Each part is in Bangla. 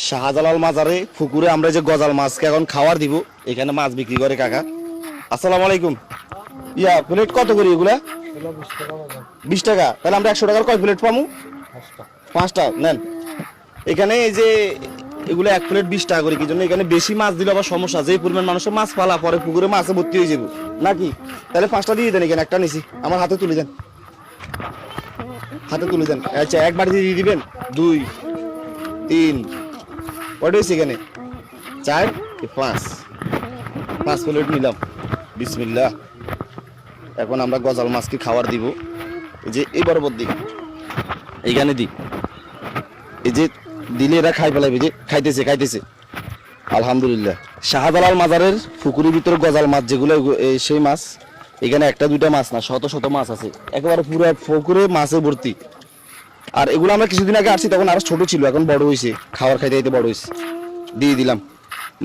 শাহজালাল মাজারে পুকুরে আমরা যে গজাল মাছকে এখন খাওয়ার দিব, এখানে মাছ বিক্রি করে কাকা। আসসালামু আলাইকুম। ইয়া প্লেট কত করে এগুলা? 20 টাকা। তাহলে আমরা 100 টাকার কয় প্লেট পাবো? 5টা নেন। এখানে এই যে এগুলো 1 প্লেট 20 টাকা করে, কি জন্য এখানে বেশি মাছ দিলে আবার সমস্যা, যে পরিমাণ মানুষের মাছ পালা পরে পুকুরে মাছে ভর্তি হয়ে যাবে নাকি। তাহলে 5টা দিয়ে দেন, এখানে একটা নিছি, আমার হাতে তুলে দেন, হাতে তুলে দেন। আচ্ছা একবার দিয়ে দিবেন। 2 3 কয়টা হয়েছে এখানে? 4 5 প্লেট নিলাম। বিসমিল্লাহ। এখন আমরা গজাল মাছকে খাবার দিব। এই যে এই বরাবর দিই, এইখানে দিই, এই যে দিলে এরা খাই ফেলাইবে, যে খাইতেছে। আলহামদুলিল্লাহ। শাহজালাল মাজারের পুকুরের ভিতরে গজাল মাছ যেগুলো, সেই মাছ এখানে একটা দুইটা মাছ না, শত শত মাছ আছে, একেবারে পুরো পুকুরে মাছে ভর্তি। আর এগুলো আমরা কিছুদিন আগে আসছি, তখন আরো ছোট ছিল, এখন বড় হয়েছে, খাবার খাইতে বড় হয়েছে। দিয়ে দিলাম।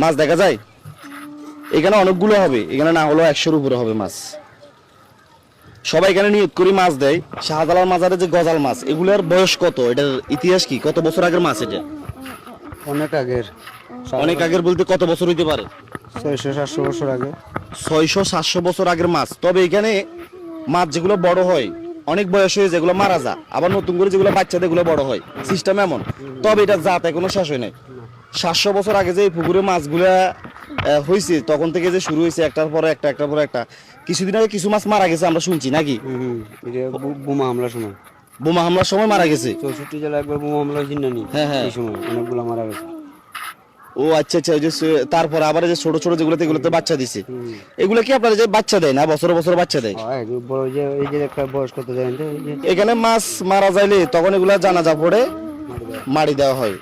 মাছ দেখা যায় এখানে অনেকগুলো হবে, এখানে না হলেও 100-এর উপরে হবে মাছ। সবাই এখানে নিয়ত করে মাছ দেয়। শাহজালাল মাজারে যে গজাল মাছ, এগুলোর বয়স কত? এটার ইতিহাস কি? কত বছর আগের মাছ এটা? অনেক আগের। অনেক আগের বলতে কত বছর হইতে পারে? 600-700 বছর আগে। 600-700 বছর আগের মাছ। তবে এখানে মাছ যেগুলো বড় হয়, অনেক বয়স হয়ে যেগুলো মারা যায়, আবার নতুন করে যেগুলো বাচ্চাদের গুলো বড় হয়, সিস্টেম এমন। তবে এটা জাত এখনো শেষ হয় নাই। 700 বছর আগে যে পুকুরে মাছগুলা হয়েছে, তখন থেকে যে শুরু হয়েছে, একটার পর একটা। কিছুদিন আগে কিছু মাছ মারা গেছে আমরা শুনছি নাকি? বোমা হামলার সময়। বোমা হামলার সময় মারা গেছে। 64 জেলা একবার বোমা হামলা হয়েছিল না? হ্যাঁ। এই সময় অনেকগুলো মারা গেছে। ও আচ্ছা। ওই যে তারপর আবার যে ছোট ছোট এগুলোতে বাচ্চা দিছে, এগুলো কি আপনারা যে বাচ্চা দেয় না, বছর বাচ্চা দেয়? বড় যে এই যে একটা বয়স কত জানেন? এখানে মাছ মারা যাইলে তখন এগুলা জানাজা পড়ে মারি দেওয়া হয়।